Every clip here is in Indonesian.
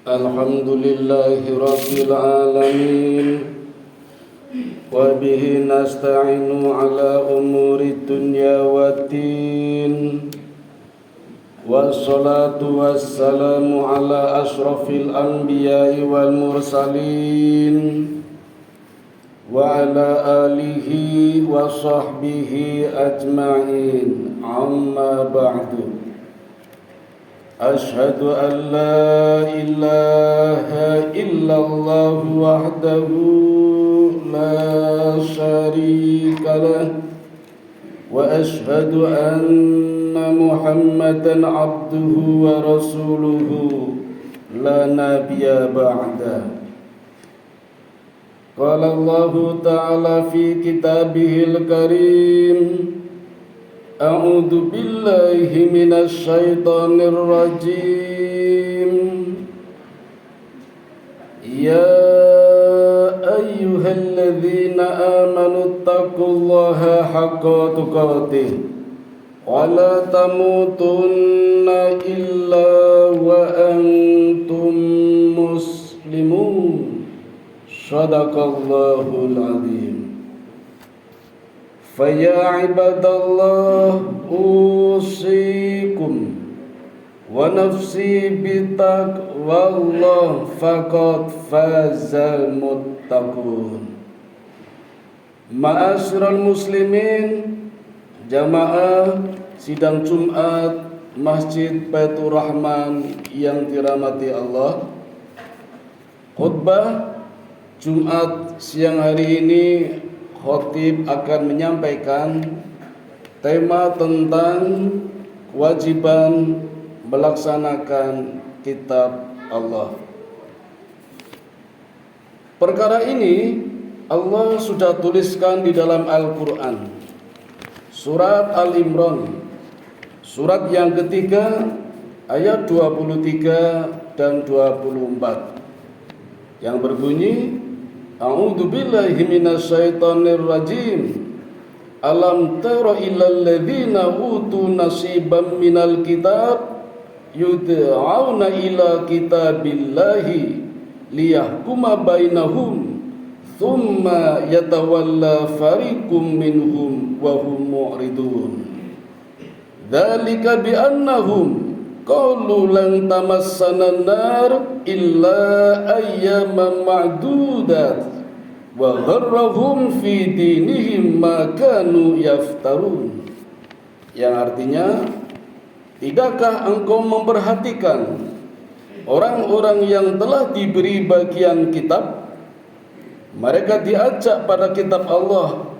Alhamdulillahi Rabbil Alamin. Wa bihi nasta'inu ala umuri dunya waddin. Wassalatu wassalamu ala ashrafil anbiya'i wal mursalin. Wa ala alihi wa sahbihi ajma'in. Amma ba'du. Ashhadu an la ilaha illallah wahdahu la syarika lah wa ashhadu anna Muhammadan abduhu wa rasuluhu la nabiyya ba'da. Qala Allah ta'ala fi kitabihil karim, A'udzu billahi minasy syaithanir rajim. Ya ayyuhalladzina amanu taqullaha haqqa tuqatih wa la tamutunna illa wa antum muslimun. Shadaqallahul azim. Faya ibadallah usikum wa nafsi bitaqwallah faqad fazal muttaqun. Ma'asyiral muslimin, jamaah sidang Jumat Masjid Baitur Rahman yang dirahmati Allah. Khutbah Jumat siang hari ini khotib akan menyampaikan tema tentang kewajiban melaksanakan kitab Allah. Perkara ini Allah sudah tuliskan di dalam Al-Quran, surat Al-Imran, surat yang ketiga ayat 23 dan 24 yang berbunyi, A'udzu billahi minasy syaithanir rajim. Alam tara ilal ladzina utu nasiban minal kitab yud'auna ila kitabillahi liyahkuma bainahum thumma yatawalla fariqum minhum wa hum mu'ridun. Dzalika bi annahum qalu lan tamassana nar illa ayyaman ma'dudat wa gharrahum fi dinihim ma kanu yaftarun. Yang artinya, tidakkah engkau memperhatikan orang-orang yang telah diberi bagian kitab? Mereka diajak pada kitab Allah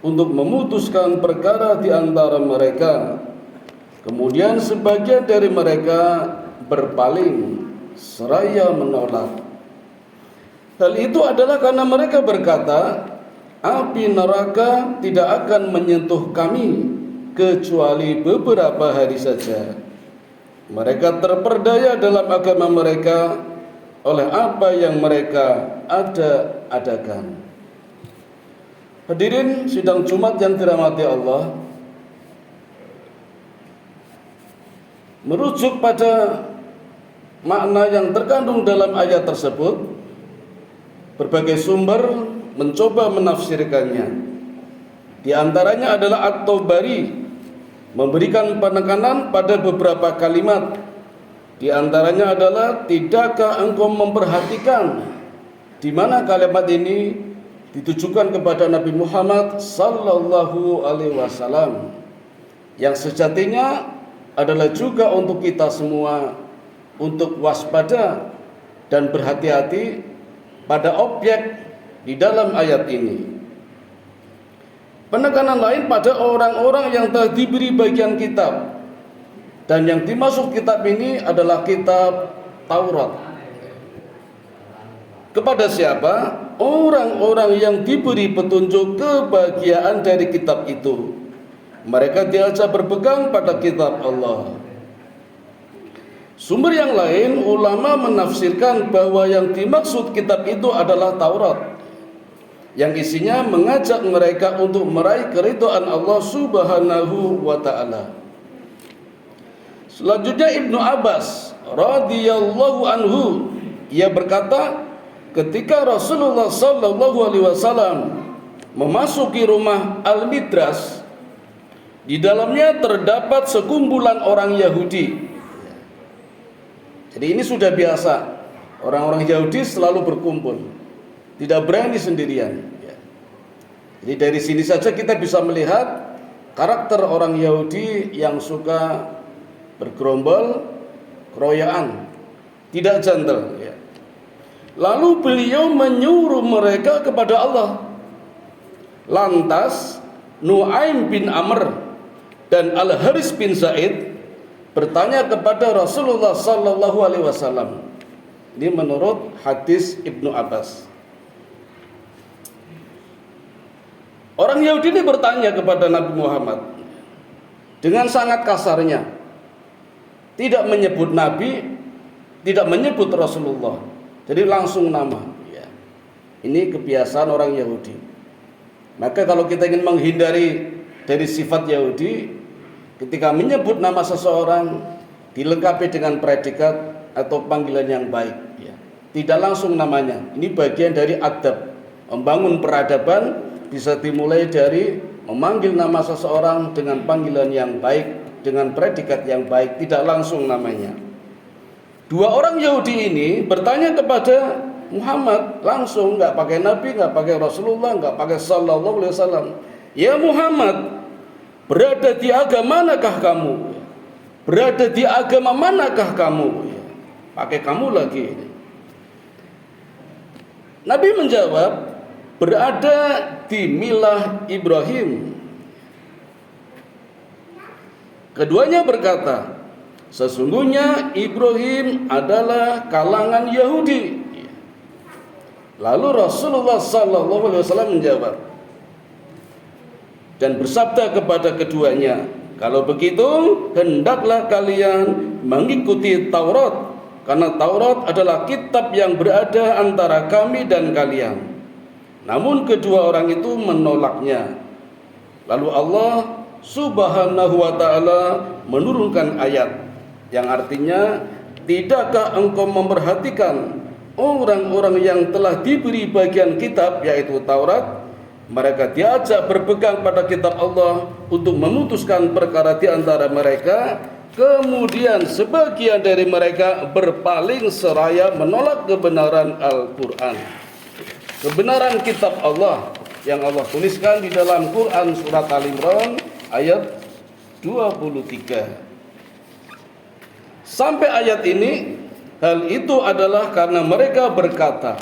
untuk memutuskan perkara di antara mereka. Kemudian sebagian dari mereka berpaling seraya menolak. Hal itu adalah karena mereka berkata, api neraka tidak akan menyentuh kami kecuali beberapa hari saja. Mereka terperdaya dalam agama mereka oleh apa yang mereka adakan. Hadirin sidang Jumat yang dirahmati Allah, merujuk pada makna yang terkandung dalam ayat tersebut, berbagai sumber mencoba menafsirkannya. Di antaranya adalah At-Tabari memberikan penekanan pada beberapa kalimat. Di antaranya adalah, tidakkah engkau memperhatikan, di mana kalimat ini ditujukan kepada Nabi Muhammad sallallahu alaihi wasallam, yang sejatinya adalah juga untuk kita semua untuk waspada dan berhati-hati pada objek di dalam ayat ini. Penekanan lain pada orang-orang yang telah diberi bagian kitab, dan yang dimaksud kitab ini adalah kitab Taurat. Kepada siapa? Orang-orang yang diberi petunjuk kebahagiaan dari kitab itu. Mereka diajak berpegang pada kitab Allah. Sumber yang lain, ulama menafsirkan bahwa yang dimaksud kitab itu adalah Taurat, yang isinya mengajak mereka untuk meraih keridhaan Allah Subhanahu wa ta'ala. Selanjutnya Ibnu Abbas radhiyallahu anhu Ia berkata, ketika Rasulullah sallallahu alaihi wasallam memasuki rumah Al-Midras, di dalamnya terdapat sekumpulan orang Yahudi. Jadi ini sudah biasa, orang-orang Yahudi selalu berkumpul, tidak berani sendirian. Jadi dari sini saja kita bisa melihat karakter orang Yahudi yang suka bergerombol, keroyokan, tidak gentle. Lalu beliau menyuruh mereka kepada Allah. Lantas Nuaim bin Amr dan Al-Haris bin Zaid bertanya kepada Rasulullah sallallahu alaihi wasallam. Ini menurut hadis Ibnu Abbas. Orang Yahudi ini bertanya kepada Nabi Muhammad dengan sangat kasarnya. Tidak menyebut Nabi, tidak menyebut Rasulullah. Jadi langsung nama. Ini kebiasaan orang Yahudi. Maka kalau kita ingin menghindari dari sifat Yahudi, ketika menyebut nama seseorang dilengkapi dengan predikat atau panggilan yang baik. Tidak langsung namanya. Ini bagian dari adab. Membangun peradaban bisa dimulai dari memanggil nama seseorang dengan panggilan yang baik, dengan predikat yang baik, tidak langsung namanya. Dua orang Yahudi ini bertanya kepada Muhammad langsung, nggak pakai Nabi, nggak pakai Rasulullah, nggak pakai Sallallahu Alaihi Wasallam. Ya Muhammad, berada di agama manakah kamu? Berada di agama manakah kamu? Pakai kamu lagi. Nabi menjawab, berada di milah Ibrahim. Keduanya berkata, sesungguhnya Ibrahim adalah kalangan Yahudi. Lalu Rasulullah sallallahu alaihi wasallam menjawab dan bersabda kepada keduanya, kalau begitu hendaklah kalian mengikuti Taurat, karena Taurat adalah kitab yang berada antara kami dan kalian. Namun kedua orang itu menolaknya. Lalu Allah Subhanahu wa ta'ala menurunkan ayat yang artinya, tidakkah engkau memperhatikan orang-orang yang telah diberi bagian kitab, yaitu Taurat, mereka diajak berpegang pada kitab Allah untuk memutuskan perkara di antara mereka, kemudian sebagian dari mereka berpaling seraya menolak kebenaran Al-Quran, kebenaran kitab Allah yang Allah tuliskan di dalam Quran surat Al-Imran ayat 23. Sampai ayat ini, hal itu adalah karena mereka berkata,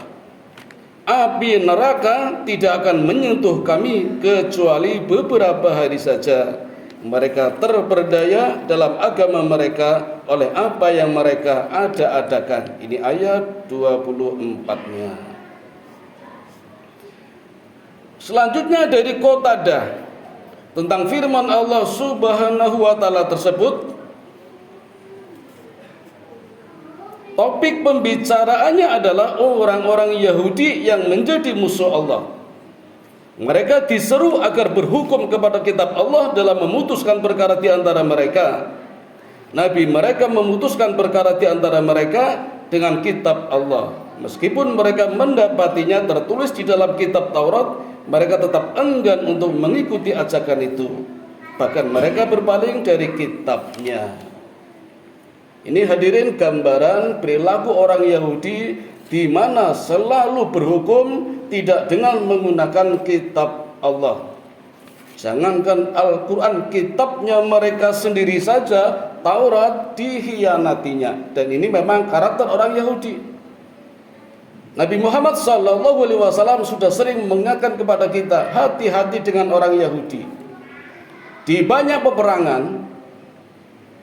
api neraka tidak akan menyentuh kami kecuali beberapa hari saja. Mereka terperdaya dalam agama mereka oleh apa yang mereka ada-adakan. Ini ayat 24-nya. Selanjutnya dari Qatadah tentang firman Allah Subhanahu wa ta'ala tersebut, topik pembicaraannya adalah orang-orang Yahudi yang menjadi musuh Allah. Mereka diseru agar berhukum kepada kitab Allah dalam memutuskan perkara di antara mereka. Nabi mereka memutuskan perkara di antara mereka dengan kitab Allah. Meskipun mereka mendapatinya tertulis di dalam kitab Taurat, mereka tetap enggan untuk mengikuti ajakan itu. Bahkan mereka berpaling dari kitabnya. Ini hadirin gambaran perilaku orang Yahudi di mana selalu berhukum tidak dengan menggunakan kitab Allah. Jangankan Al-Quran, kitabnya mereka sendiri saja, Taurat, dikhianatinya. Dan ini memang karakter orang Yahudi. Nabi Muhammad SAW sudah sering mengingatkan kepada kita, hati-hati dengan orang Yahudi. Di banyak peperangan,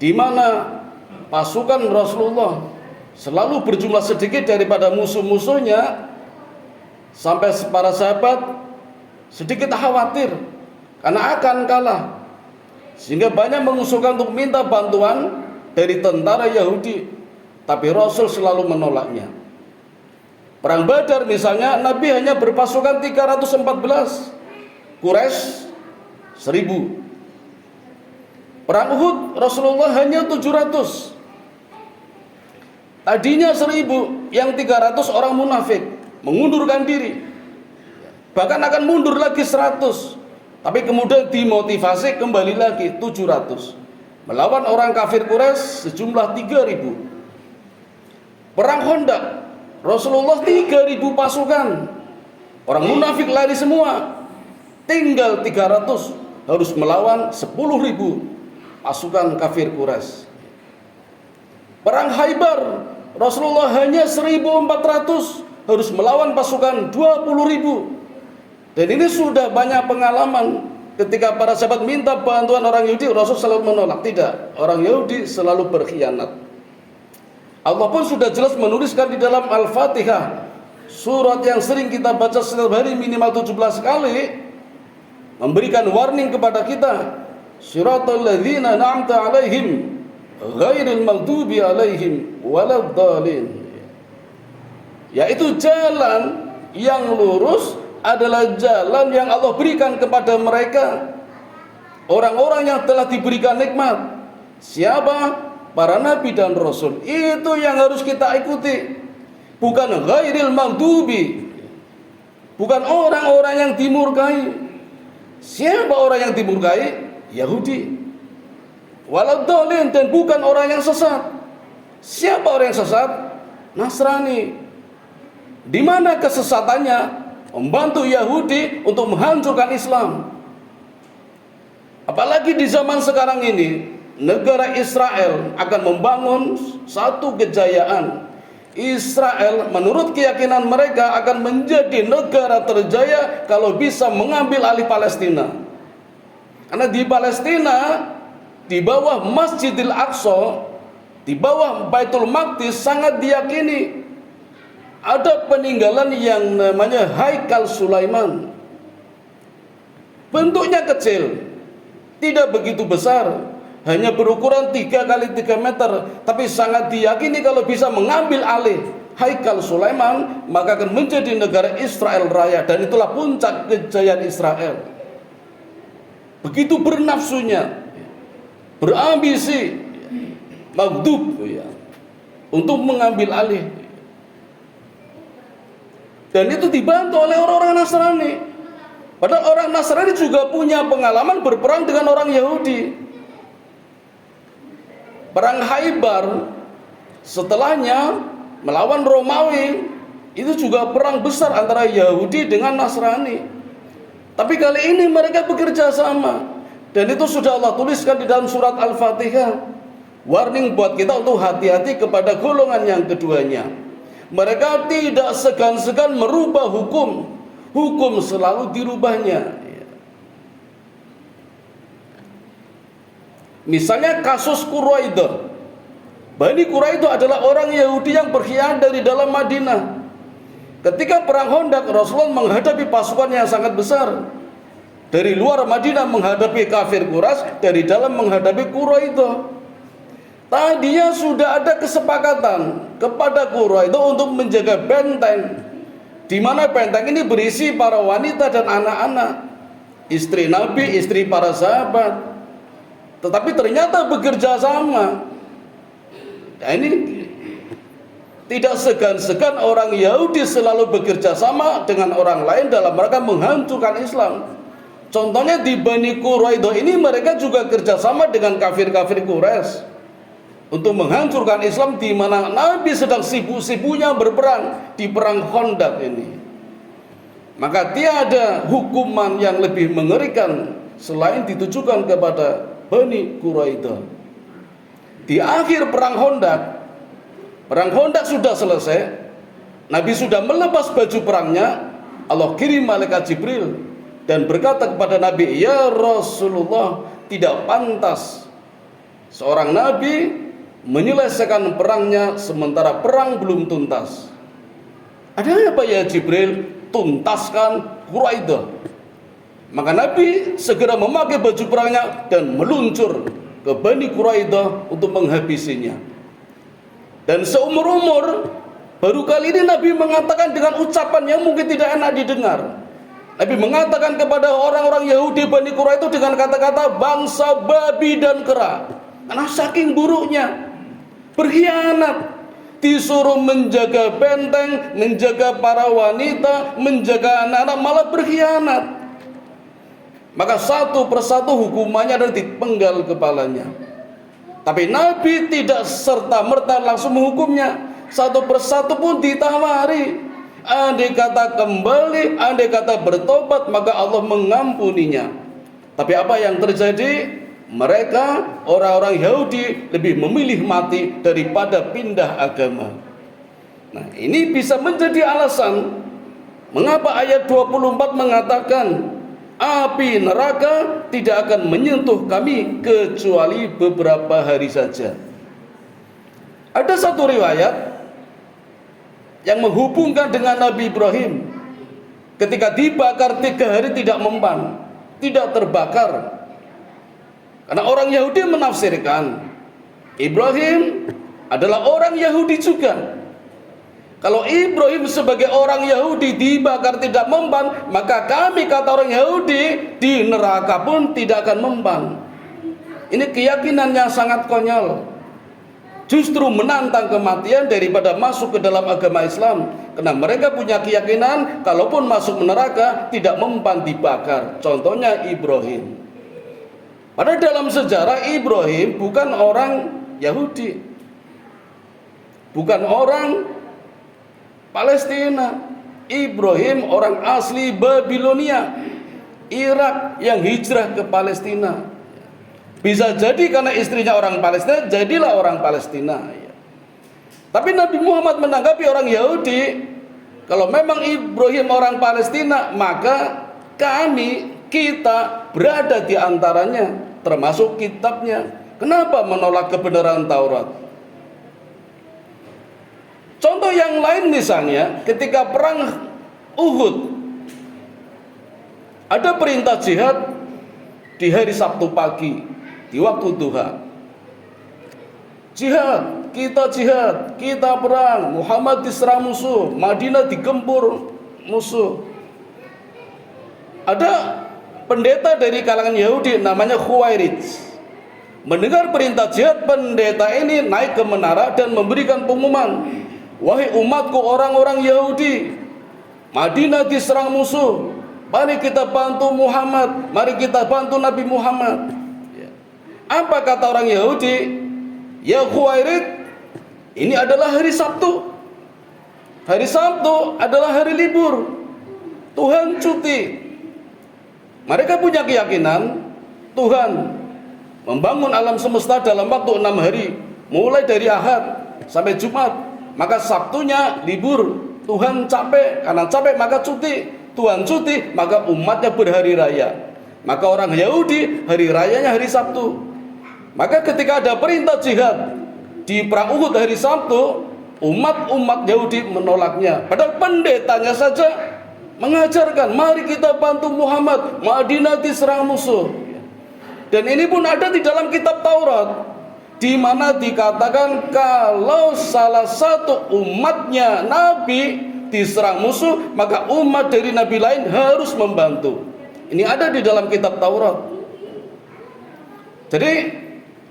di mana pasukan Rasulullah selalu berjumlah sedikit daripada musuh-musuhnya, sampai para sahabat sedikit khawatir karena akan kalah, sehingga banyak mengusulkan untuk minta bantuan dari tentara Yahudi, tapi Rasul selalu menolaknya. Perang Badar misalnya, Nabi hanya berpasukan 314, Quraisy 1000. Perang Uhud Rasulullah hanya 700. Tadinya 1.000, yang 300 orang munafik mengundurkan diri. Bahkan akan mundur lagi 100. Tapi kemudian dimotivasi kembali lagi 700. Melawan orang kafir Quraisy sejumlah 3.000. Perang Khandaq, Rasulullah 3.000 pasukan. Orang munafik lari semua. Tinggal 300 harus melawan 10.000 pasukan kafir Quraisy. Perang Khaybar, Rasulullah hanya 1.400 harus melawan pasukan 20.000. Dan ini sudah banyak pengalaman. Ketika para sahabat minta bantuan orang Yahudi, Rasul selalu menolak. Tidak, orang Yahudi selalu berkhianat. Allah pun sudah jelas menuliskan di dalam Al-Fatihah, surat yang sering kita baca setiap hari minimal 17 kali, memberikan warning kepada kita, siratal ladzina an'amta 'alaihim ghairil maghdubi 'alaihim waladdallin. Yaitu jalan yang lurus adalah jalan yang Allah berikan kepada mereka, orang-orang yang telah diberikan nikmat. Siapa? Para nabi dan rasul. Itu yang harus kita ikuti, bukan ghairil maghdubi, bukan orang-orang yang dimurkai. Siapa orang yang dimurkai? Yahudi. Waladdallin, dan bukan orang yang sesat. Siapa orang yang sesat? Nasrani. Di mana kesesatannya? Membantu Yahudi untuk menghancurkan Islam. Apalagi di zaman sekarang ini, negara Israel akan membangun satu kejayaan. Israel menurut keyakinan mereka akan menjadi negara terjaya kalau bisa mengambil alih Palestina. Karena di Palestina, di bawah Masjidil Aqsa, di bawah Baitul Maqdis, sangat diyakini ada peninggalan yang namanya Haikal Sulaiman. Bentuknya kecil, tidak begitu besar, hanya berukuran 3 kali 3 meter, tapi sangat diyakini kalau bisa mengambil alih Haikal Sulaiman, maka akan menjadi negara Israel Raya, dan itulah puncak kejayaan Israel. Begitu bernafsunya, berambisi, maghdub ya, untuk mengambil alih. Dan itu dibantu oleh orang-orang Nasrani. Padahal orang Nasrani juga punya pengalaman berperang dengan orang Yahudi. Perang Khaybar, setelahnya melawan Romawi, itu juga perang besar antara Yahudi dengan Nasrani. Tapi kali ini mereka bekerja sama. Dan itu sudah Allah tuliskan di dalam surat Al-Fatihah. Warning buat kita untuk hati-hati kepada golongan yang keduanya. Mereka tidak segan-segan merubah hukum. Hukum selalu dirubahnya. Misalnya kasus Quraidah. Bani Quraidah adalah orang Yahudi yang berkhianat dari dalam Madinah. Ketika perang Khandaq, Rasulullah menghadapi pasukan yang sangat besar. Dari luar Madinah menghadapi kafir Quraisy, dari dalam menghadapi Quraidah. Tadinya sudah ada kesepakatan kepada Quraidah untuk menjaga benteng, di mana benteng ini berisi para wanita dan anak-anak, istri Nabi, istri para sahabat. Tetapi ternyata bekerja sama. Nah, ini tidak segan-segan orang Yahudi selalu bekerja sama dengan orang lain dalam rangka menghancurkan Islam. Contohnya di Bani Quraidah ini, mereka juga kerjasama dengan kafir-kafir Quraisy untuk menghancurkan Islam, di mana Nabi sedang sibuk-sibuknya berperang di perang Khandaq ini. Maka tiada hukuman yang lebih mengerikan selain ditujukan kepada Bani Quraidah. Di akhir perang Khandaq sudah selesai, Nabi sudah melepas baju perangnya. Allah kirim malaikat Jibril dan berkata kepada Nabi, "Ya Rasulullah, tidak pantas seorang Nabi menyelesaikan perangnya sementara perang belum tuntas." Ada apa ya Jibril? Tuntaskan Quraidah. Maka Nabi segera memakai baju perangnya dan meluncur ke Bani Quraidah untuk menghabisinya. Dan seumur-umur baru kali ini Nabi mengatakan dengan ucapan yang mungkin tidak enak didengar. Nabi mengatakan kepada orang-orang Yahudi Bani Quraidah dengan kata-kata bangsa babi dan kera. Karena saking buruknya, berkhianat, disuruh menjaga benteng, menjaga para wanita, menjaga anak-anak, malah berkhianat. Maka satu persatu hukumannya adalah dipenggal kepalanya. Tapi Nabi tidak serta-merta langsung menghukumnya. Satu persatu pun ditawari. Andai kata kembali, andai kata bertobat, maka Allah mengampuninya. Tapi apa yang terjadi? Mereka, orang-orang Yahudi, lebih memilih mati daripada pindah agama. Nah, ini bisa menjadi alasan mengapa ayat 24 mengatakan api neraka tidak akan menyentuh kami kecuali beberapa hari saja. Ada satu riwayat yang menghubungkan dengan Nabi Ibrahim. Ketika dibakar 3 hari tidak mempan, tidak terbakar. Karena orang Yahudi menafsirkan Ibrahim adalah orang Yahudi juga. Kalau Ibrahim sebagai orang Yahudi dibakar tidak mempan, maka kami, kata orang Yahudi, di neraka pun tidak akan mempan. Ini keyakinan yang sangat konyol. Justru menantang kematian daripada masuk ke dalam agama Islam. Karena mereka punya keyakinan kalaupun masuk neraka tidak mempan dibakar. Contohnya Ibrahim. Padahal dalam sejarah Ibrahim bukan orang Yahudi, bukan orang Palestina. Ibrahim orang asli Babilonia, Irak, yang hijrah ke Palestina. Bisa jadi karena istrinya orang Palestina, jadilah orang Palestina. Tapi Nabi Muhammad menanggapi orang Yahudi, kalau memang Ibrahim orang Palestina, maka kita berada di antaranya, termasuk kitabnya. Kenapa menolak kebenaran Taurat? Contoh yang lain misalnya, ketika perang Uhud, ada perintah jihad di hari Sabtu pagi, di waktu duha. Jihad, kita perang. Muhammad diserang musuh, Madinah digempur musuh. Ada pendeta dari kalangan Yahudi namanya Khuwairij. Mendengar perintah jihad, pendeta ini naik ke menara dan memberikan pengumuman, wahai umatku orang-orang Yahudi, Madinah diserang musuh, mari kita bantu Muhammad, mari kita bantu Nabi Muhammad. Apa kata orang Yahudi? Ya Khuwairij, ini adalah hari Sabtu. Hari Sabtu adalah hari libur, Tuhan cuti. Mereka punya keyakinan Tuhan membangun alam semesta dalam waktu 6 hari, mulai dari Ahad sampai Jumat. Maka Sabtunya libur, Tuhan capek, karena capek maka cuti. Tuhan cuti, maka umatnya berhari raya. Maka orang Yahudi hari rayanya hari Sabtu. Maka ketika ada perintah jihad di perang Uhud hari Sabtu, umat Yahudi menolaknya. Padahal pendetanya saja mengajarkan, mari kita bantu Muhammad, Madinah diserang musuh. Dan ini pun ada di dalam kitab Taurat, di mana dikatakan kalau salah satu umatnya Nabi diserang musuh, maka umat dari Nabi lain harus membantu. Ini ada di dalam kitab Taurat. Jadi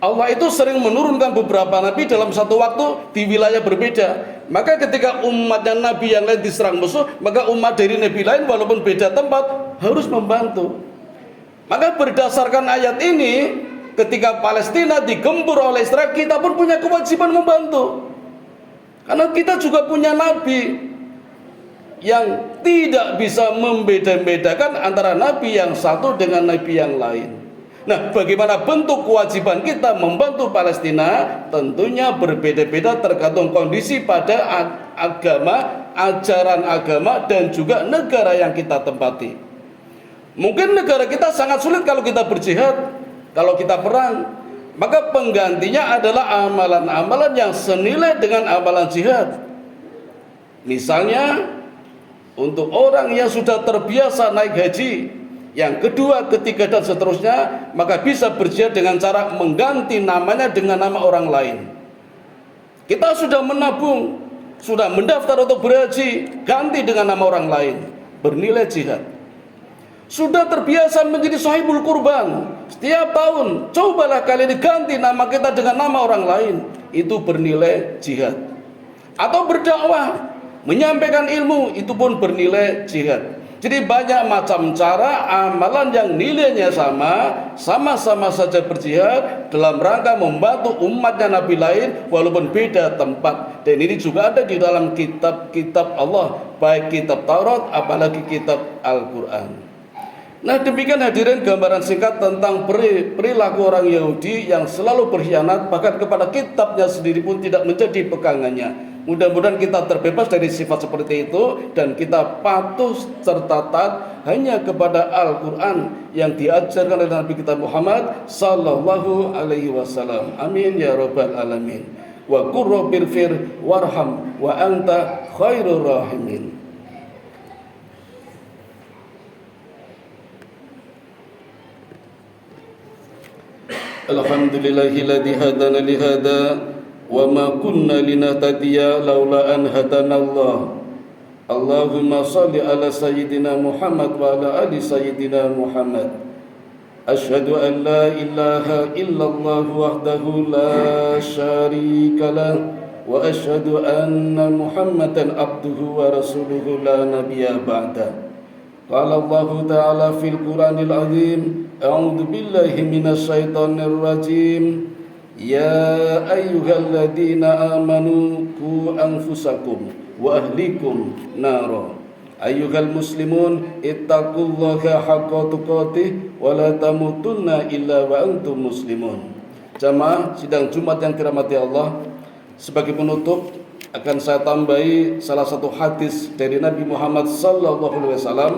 Allah itu sering menurunkan beberapa nabi dalam satu waktu di wilayah berbeda. Maka ketika umatnya Nabi yang lain diserang musuh, maka umat dari Nabi lain walaupun beda tempat harus membantu. Maka berdasarkan ayat ini, ketika Palestina digempur oleh Israel, kita pun punya kewajiban membantu. Karena kita juga punya Nabi yang tidak bisa membeda-bedakan antara Nabi yang satu dengan Nabi yang lain. Nah, bagaimana bentuk kewajiban kita membantu Palestina? Tentunya berbeda-beda tergantung kondisi pada agama, ajaran agama, dan juga negara yang kita tempati. Mungkin negara kita sangat sulit kalau kita berjihad, kalau kita perang. Maka penggantinya adalah amalan-amalan yang senilai dengan amalan jihad. Misalnya, untuk orang yang sudah terbiasa naik haji, yang kedua, ketiga, dan seterusnya, maka bisa berjihad dengan cara mengganti namanya dengan nama orang lain. Kita sudah menabung, sudah mendaftar untuk berhaji, ganti dengan nama orang lain, bernilai jihad. Sudah terbiasa menjadi sahibul kurban, setiap tahun cobalah kalian diganti nama kita dengan nama orang lain, itu bernilai jihad. atau berdakwah, menyampaikan ilmu, itu pun bernilai jihad. Jadi banyak macam cara amalan yang nilainya sama-sama saja berjihad dalam rangka membantu umatnya Nabi lain walaupun beda tempat. Dan ini juga ada di dalam kitab-kitab Allah, baik kitab Taurat apalagi kitab Al-Quran. Nah, demikian hadirin gambaran singkat tentang perilaku orang Yahudi yang selalu berkhianat, bahkan kepada kitabnya sendiri pun tidak menjadi pegangannya. Mudah-mudahan kita terbebas dari sifat seperti itu dan kita patuh serta taat hanya kepada Al-Quran yang diajarkan oleh Nabi kita Muhammad sallallahu alaihi wasallam. Amin ya rabbal alamin. Wa qur rabbirfir warham wa anta khairur rahimin. Alhamdulillahilladzi hadana li hada wa ma kunna linahtadiya laula an hadanallah. Allahumma salli ala sayyidina Muhammad wa ala ali sayyidina Muhammad. Asyhadu an la ilaha illallah wahdahu la syarika lah wa asyhadu anna Muhammadan abduhu wa rasuluhu la nabiyya ba'da. Qala Allah ta'ala fil Qur'anil azim, a'udzu billahi minasy syaithanir rajim. Ya ayyuhalladzina amanu qu anfusakum wa ahlikum nara. Ayyuhal muslimun ittaqullaha haqqa tuqatih wa la tamutunna illa wa antum muslimun. Jamaah sidang Jumat yang dirahmati Allah, sebagai penutup akan saya tambahi salah satu hadis dari Nabi Muhammad sallallahu alaihi wasallam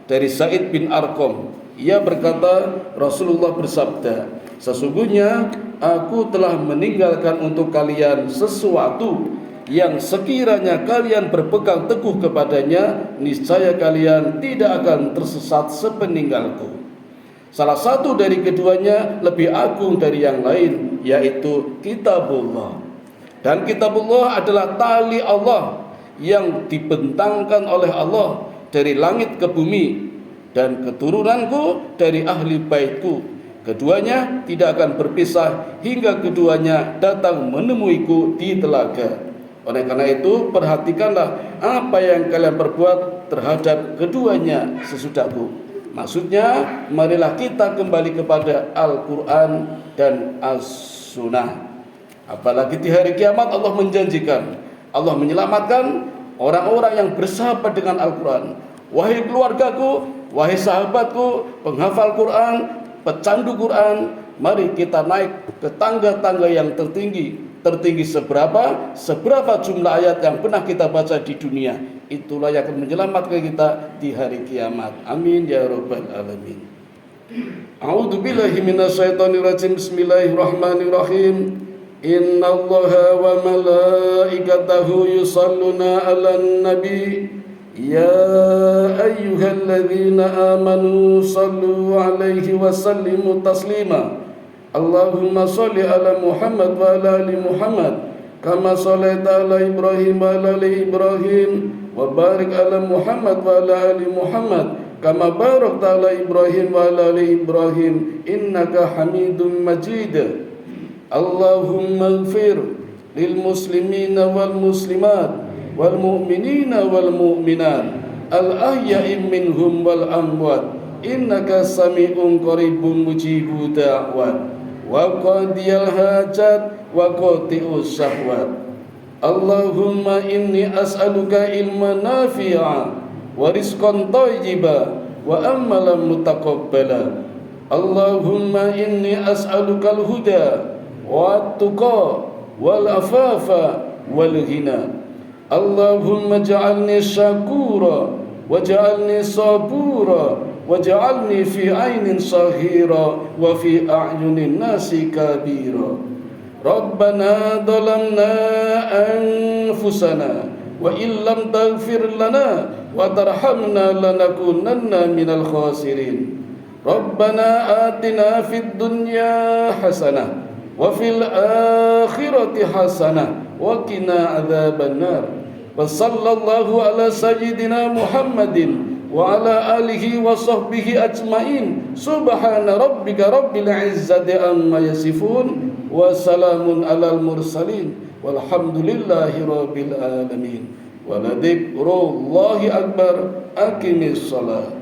dari Zaid bin Arqam. Ia berkata, Rasulullah bersabda, sesungguhnya aku telah meninggalkan untuk kalian sesuatu yang sekiranya kalian berpegang teguh kepadanya, niscaya kalian tidak akan tersesat sepeninggalku. Salah satu dari keduanya lebih agung dari yang lain, yaitu kitabullah. Dan kitabullah adalah tali Allah yang dibentangkan oleh Allah dari langit ke bumi, dan keturunanku dari ahli baitku. Keduanya tidak akan berpisah hingga keduanya datang menemuiku di telaga. Oleh karena itu, perhatikanlah apa yang kalian perbuat terhadap keduanya sesudahku. Maksudnya, marilah kita kembali kepada Al-Quran dan As-Sunnah. Apalagi di hari kiamat Allah menjanjikan, Allah menyelamatkan orang-orang yang bersahabat dengan Al-Quran. Wahai keluargaku, wahai sahabatku, penghafal Quran, pecandu Quran, mari kita naik ke tangga-tangga yang tertinggi. Tertinggi seberapa jumlah ayat yang pernah kita baca di dunia, itulah yang akan menyelamatkan kita di hari kiamat. Amin ya rabbal alamin. A'udzu billahi minasyaitonir rajim. Bismillahirrahmanirrahim. Innallaha wa malaikatahu yusalluna 'alan nabi. Ya ayyuhalladzina amanu sallu 'alaihi wa sallimu taslima. Allahumma salli ala Muhammad wa ala ali Muhammad kama sallaita ala Ibrahim wa ala ali Ibrahim wa barik ala Muhammad wa ala ali Muhammad kama barakta ala Ibrahim wa ala ali Ibrahim innaka Hamidum Majid. Allahumma ighfir lil muslimina wal muslimat wal mu'minina wal mu'minat al ahya'i minhum wal amwat innaka sami'un qaribun mujibud da'wat wa qadiyal hajat wa qati'us syahwat. Allahumma inni as'aluka ilman nafi'a wa rizqan thayyiba wa amalan mutaqabbala. Allahumma inni as'aluka al-huda wa at-tuqa wal afafa wal ghina. Allahumma ja'alni syakura waj'alni sabura waj'alni fi ainin saghira wa fi a'yunin nasi kabira. Rabbana dhalamna anfusana wa illam taghfir lana wa tarhamna lanakunanna minal khasirin. Rabbana atina fid dunya hasanah wa fil akhirati hasanah wa qina adzabannar. Wa sallallahu ala sayyidina Muhammadin wa ala alihi wa sahbihi ajmain. Subhana rabbika rabbil izzati amma yasifun wa salamun alal mursalin Walhamdulillahi rabbil alamin. Wa la dzikrullahi akbar. Aqimis shalah.